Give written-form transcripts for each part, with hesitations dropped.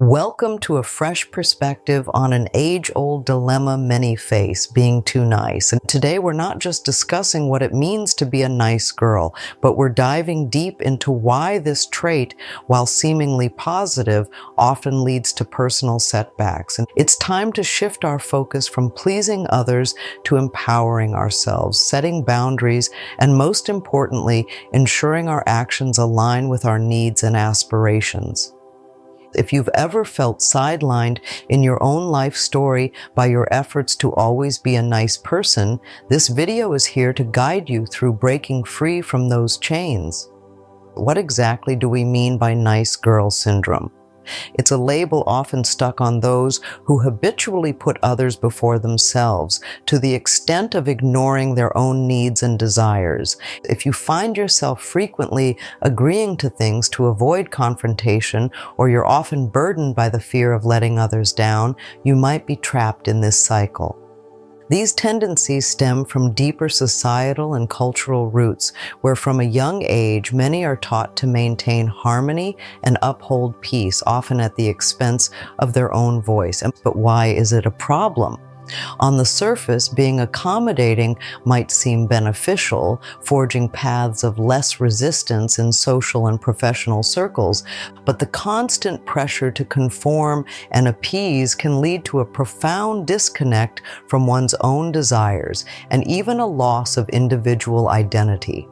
Welcome to a fresh perspective on an age-old dilemma many face, being too nice. And today we're not just discussing what it means to be a nice girl, but we're diving deep into why this trait, while seemingly positive, often leads to personal setbacks. And it's time to shift our focus from pleasing others to empowering ourselves, setting boundaries, and most importantly, ensuring our actions align with our needs and aspirations. If you've ever felt sidelined in your own life story by your efforts to always be a nice person, this video is here to guide you through breaking free from those chains. What exactly do we mean by nice girl syndrome? It's a label often stuck on those who habitually put others before themselves, to the extent of ignoring their own needs and desires. If you find yourself frequently agreeing to things to avoid confrontation, or you're often burdened by the fear of letting others down, you might be trapped in this cycle. These tendencies stem from deeper societal and cultural roots, where from a young age many are taught to maintain harmony and uphold peace, often at the expense of their own voice. But why is it a problem? On the surface, being accommodating might seem beneficial, forging paths of less resistance in social and professional circles, but the constant pressure to conform and appease can lead to a profound disconnect from one's own desires and even a loss of individual identity.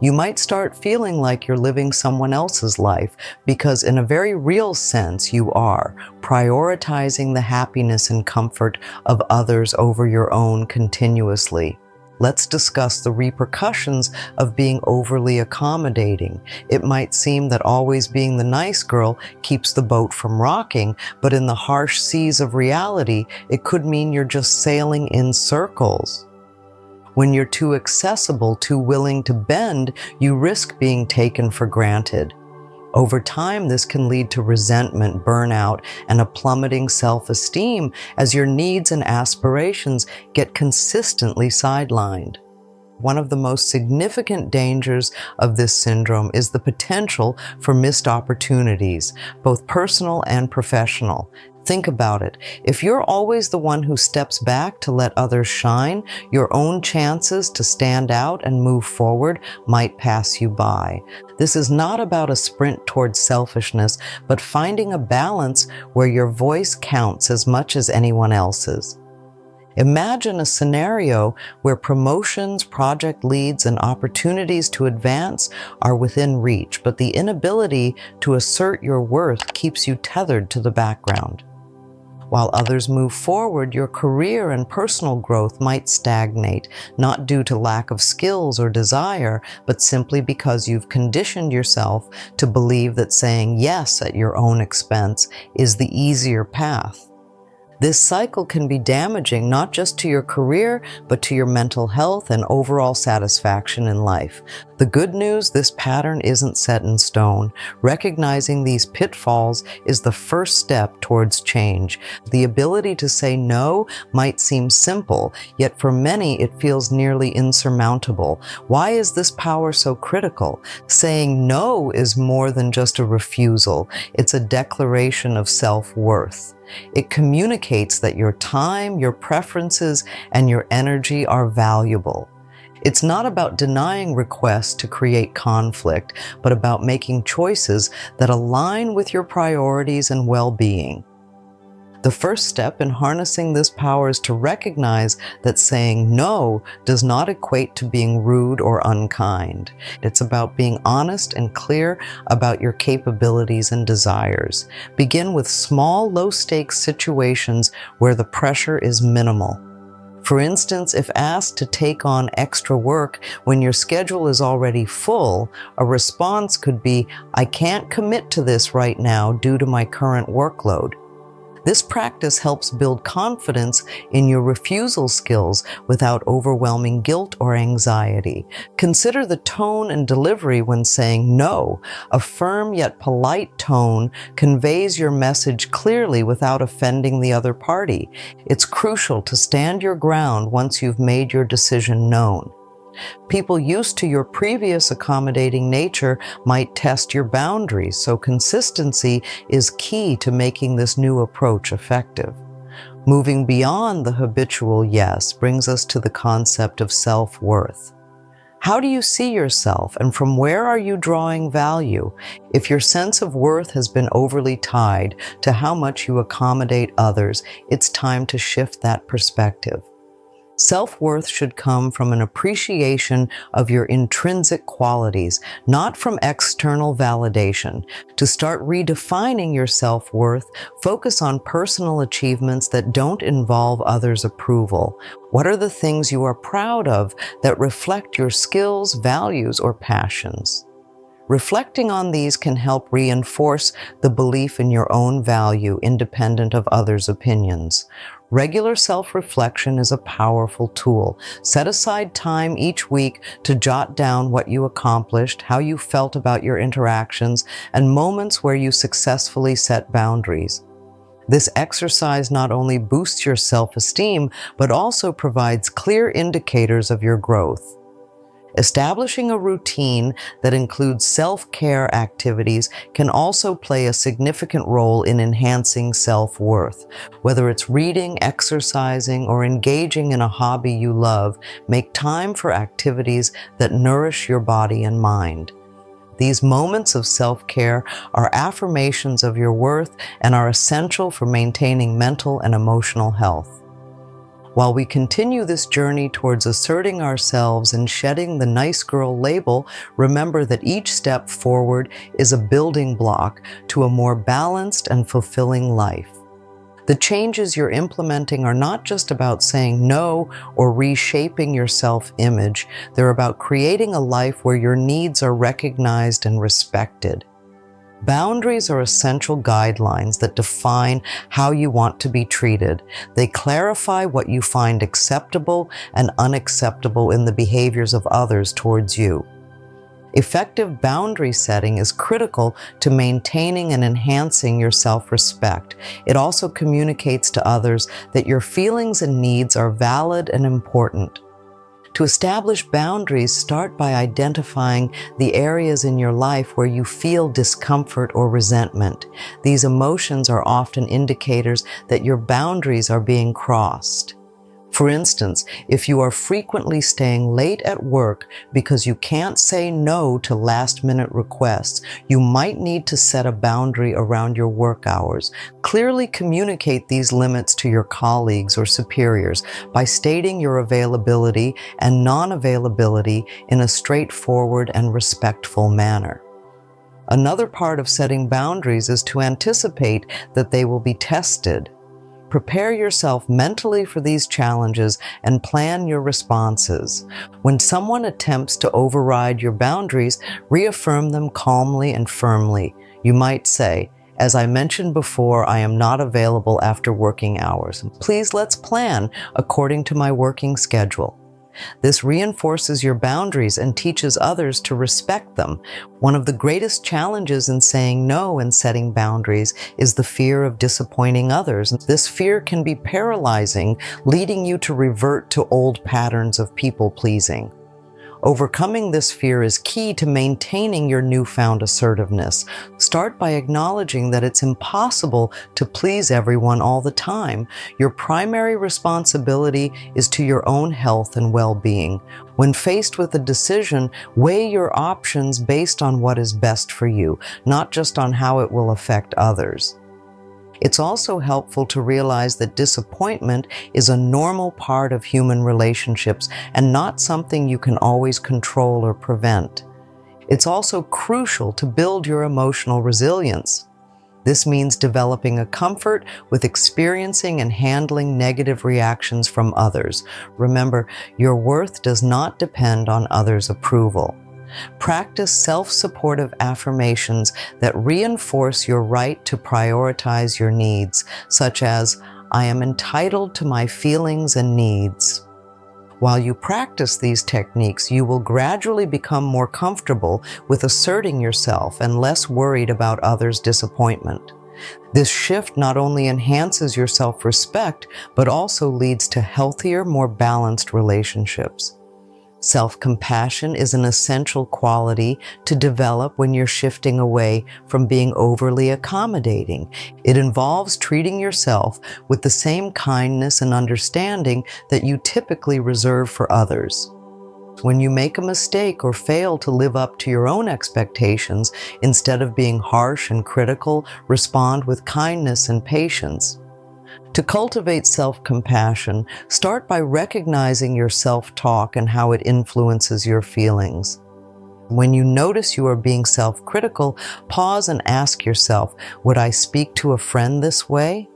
You might start feeling like you're living someone else's life because, in a very real sense, you are, prioritizing the happiness and comfort of others over your own continuously. Let's discuss the repercussions of being overly accommodating. It might seem that always being the nice girl keeps the boat from rocking, but in the harsh seas of reality, it could mean you're just sailing in circles. When you're too accessible, too willing to bend, you risk being taken for granted. Over time, this can lead to resentment, burnout, and a plummeting self-esteem as your needs and aspirations get consistently sidelined. One of the most significant dangers of this syndrome is the potential for missed opportunities, both personal and professional. Think about it. If you're always the one who steps back to let others shine, your own chances to stand out and move forward might pass you by. This is not about a sprint towards selfishness, but finding a balance where your voice counts as much as anyone else's. Imagine a scenario where promotions, project leads, and opportunities to advance are within reach, but the inability to assert your worth keeps you tethered to the background. While others move forward, your career and personal growth might stagnate, not due to lack of skills or desire, but simply because you've conditioned yourself to believe that saying yes at your own expense is the easier path. This cycle can be damaging not just to your career, but to your mental health and overall satisfaction in life. The good news, this pattern isn't set in stone. Recognizing these pitfalls is the first step towards change. The ability to say no might seem simple, yet for many it feels nearly insurmountable. Why is this power so critical? Saying no is more than just a refusal. It's a declaration of self-worth. It communicates that your time, your preferences, and your energy are valuable. It's not about denying requests to create conflict, but about making choices that align with your priorities and well-being. The first step in harnessing this power is to recognize that saying no does not equate to being rude or unkind. It's about being honest and clear about your capabilities and desires. Begin with small, low-stakes situations where the pressure is minimal. For instance, if asked to take on extra work when your schedule is already full, a response could be, "I can't commit to this right now due to my current workload." This practice helps build confidence in your refusal skills without overwhelming guilt or anxiety. Consider the tone and delivery when saying no. A firm yet polite tone conveys your message clearly without offending the other party. It's crucial to stand your ground once you've made your decision known. People used to your previous accommodating nature might test your boundaries, so consistency is key to making this new approach effective. Moving beyond the habitual yes brings us to the concept of self-worth. How do you see yourself, and from where are you drawing value? If your sense of worth has been overly tied to how much you accommodate others, it's time to shift that perspective. Self-worth should come from an appreciation of your intrinsic qualities, not from external validation. To start redefining your self-worth, focus on personal achievements that don't involve others' approval. What are the things you are proud of that reflect your skills, values, or passions? Reflecting on these can help reinforce the belief in your own value, independent of others' opinions. Regular self-reflection is a powerful tool. Set aside time each week to jot down what you accomplished, how you felt about your interactions, and moments where you successfully set boundaries. This exercise not only boosts your self-esteem, but also provides clear indicators of your growth. Establishing a routine that includes self-care activities can also play a significant role in enhancing self-worth. Whether it's reading, exercising, or engaging in a hobby you love, make time for activities that nourish your body and mind. These moments of self-care are affirmations of your worth and are essential for maintaining mental and emotional health. While we continue this journey towards asserting ourselves and shedding the nice girl label, remember that each step forward is a building block to a more balanced and fulfilling life. The changes you're implementing are not just about saying no or reshaping your self-image. They're about creating a life where your needs are recognized and respected. Boundaries are essential guidelines that define how you want to be treated. They clarify what you find acceptable and unacceptable in the behaviors of others towards you. Effective boundary setting is critical to maintaining and enhancing your self-respect. It also communicates to others that your feelings and needs are valid and important. To establish boundaries, start by identifying the areas in your life where you feel discomfort or resentment. These emotions are often indicators that your boundaries are being crossed. For instance, if you are frequently staying late at work because you can't say no to last-minute requests, you might need to set a boundary around your work hours. Clearly communicate these limits to your colleagues or superiors by stating your availability and non-availability in a straightforward and respectful manner. Another part of setting boundaries is to anticipate that they will be tested. Prepare yourself mentally for these challenges and plan your responses. When someone attempts to override your boundaries, reaffirm them calmly and firmly. You might say, "As I mentioned before, I am not available after working hours. Please let's plan according to my working schedule." This reinforces your boundaries and teaches others to respect them. One of the greatest challenges in saying no and setting boundaries is the fear of disappointing others. This fear can be paralyzing, leading you to revert to old patterns of people-pleasing. Overcoming this fear is key to maintaining your newfound assertiveness. Start by acknowledging that it's impossible to please everyone all the time. Your primary responsibility is to your own health and well-being. When faced with a decision, weigh your options based on what is best for you, not just on how it will affect others. It's also helpful to realize that disappointment is a normal part of human relationships and not something you can always control or prevent. It's also crucial to build your emotional resilience. This means developing a comfort with experiencing and handling negative reactions from others. Remember, your worth does not depend on others' approval. Practice self-supportive affirmations that reinforce your right to prioritize your needs, such as, "I am entitled to my feelings and needs." While you practice these techniques, you will gradually become more comfortable with asserting yourself and less worried about others' disappointment. This shift not only enhances your self-respect, but also leads to healthier, more balanced relationships. Self-compassion is an essential quality to develop when you're shifting away from being overly accommodating. It involves treating yourself with the same kindness and understanding that you typically reserve for others. When you make a mistake or fail to live up to your own expectations, instead of being harsh and critical, respond with kindness and patience. To cultivate self-compassion, start by recognizing your self-talk and how it influences your feelings. When you notice you are being self-critical, pause and ask yourself, would I speak to a friend this way?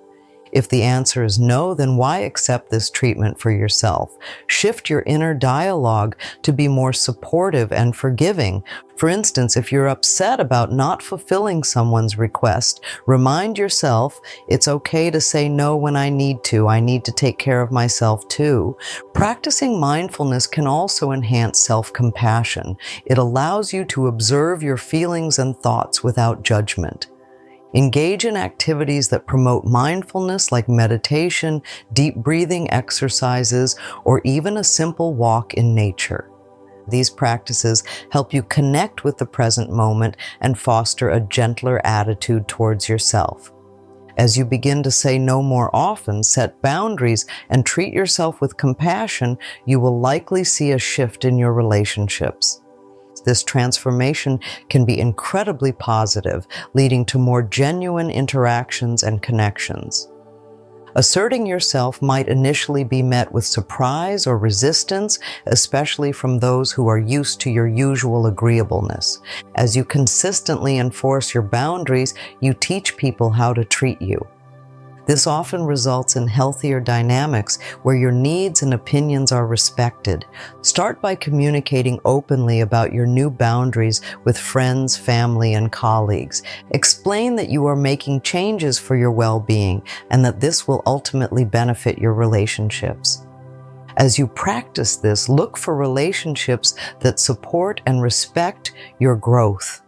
If the answer is no, then why accept this treatment for yourself? Shift your inner dialogue to be more supportive and forgiving. For instance, if you're upset about not fulfilling someone's request, remind yourself, it's okay to say no when I need to. I need to take care of myself too. Practicing mindfulness can also enhance self-compassion. It allows you to observe your feelings and thoughts without judgment. Engage in activities that promote mindfulness like meditation, deep breathing exercises, or even a simple walk in nature. These practices help you connect with the present moment and foster a gentler attitude towards yourself. As you begin to say no more often, set boundaries, and treat yourself with compassion, you will likely see a shift in your relationships. This transformation can be incredibly positive, leading to more genuine interactions and connections. Asserting yourself might initially be met with surprise or resistance, especially from those who are used to your usual agreeableness. As you consistently enforce your boundaries, you teach people how to treat you. This often results in healthier dynamics where your needs and opinions are respected. Start by communicating openly about your new boundaries with friends, family, and colleagues. Explain that you are making changes for your well-being and that this will ultimately benefit your relationships. As you practice this, look for relationships that support and respect your growth.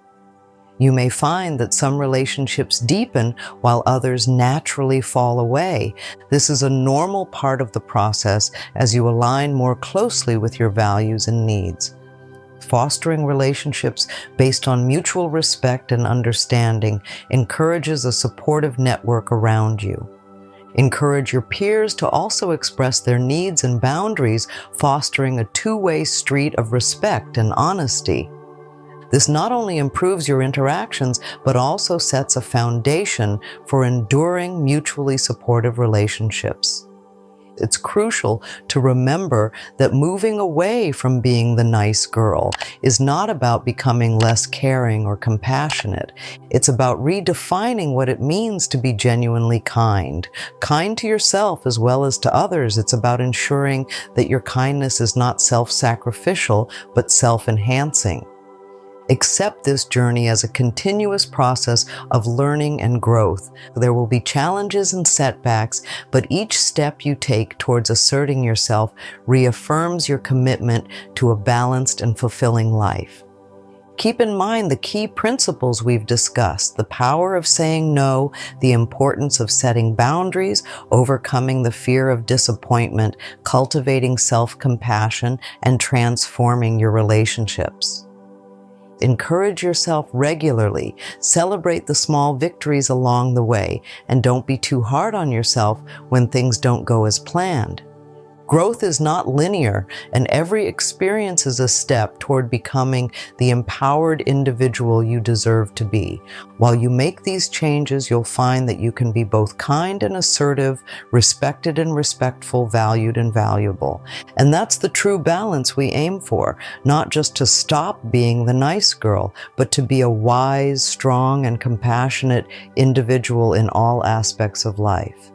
You may find that some relationships deepen while others naturally fall away. This is a normal part of the process as you align more closely with your values and needs. Fostering relationships based on mutual respect and understanding encourages a supportive network around you. Encourage your peers to also express their needs and boundaries, fostering a two-way street of respect and honesty. This not only improves your interactions, but also sets a foundation for enduring, mutually supportive relationships. It's crucial to remember that moving away from being the nice girl is not about becoming less caring or compassionate. It's about redefining what it means to be genuinely kind. Kind to yourself as well as to others. It's about ensuring that your kindness is not self-sacrificial, but self-enhancing. Accept this journey as a continuous process of learning and growth. There will be challenges and setbacks, but each step you take towards asserting yourself reaffirms your commitment to a balanced and fulfilling life. Keep in mind the key principles we've discussed: the power of saying no, the importance of setting boundaries, overcoming the fear of disappointment, cultivating self-compassion, and transforming your relationships. Encourage yourself regularly, celebrate the small victories along the way, and don't be too hard on yourself when things don't go as planned. Growth is not linear, and every experience is a step toward becoming the empowered individual you deserve to be. While you make these changes, you'll find that you can be both kind and assertive, respected and respectful, valued and valuable. And that's the true balance we aim for, not just to stop being the nice girl, but to be a wise, strong, and compassionate individual in all aspects of life.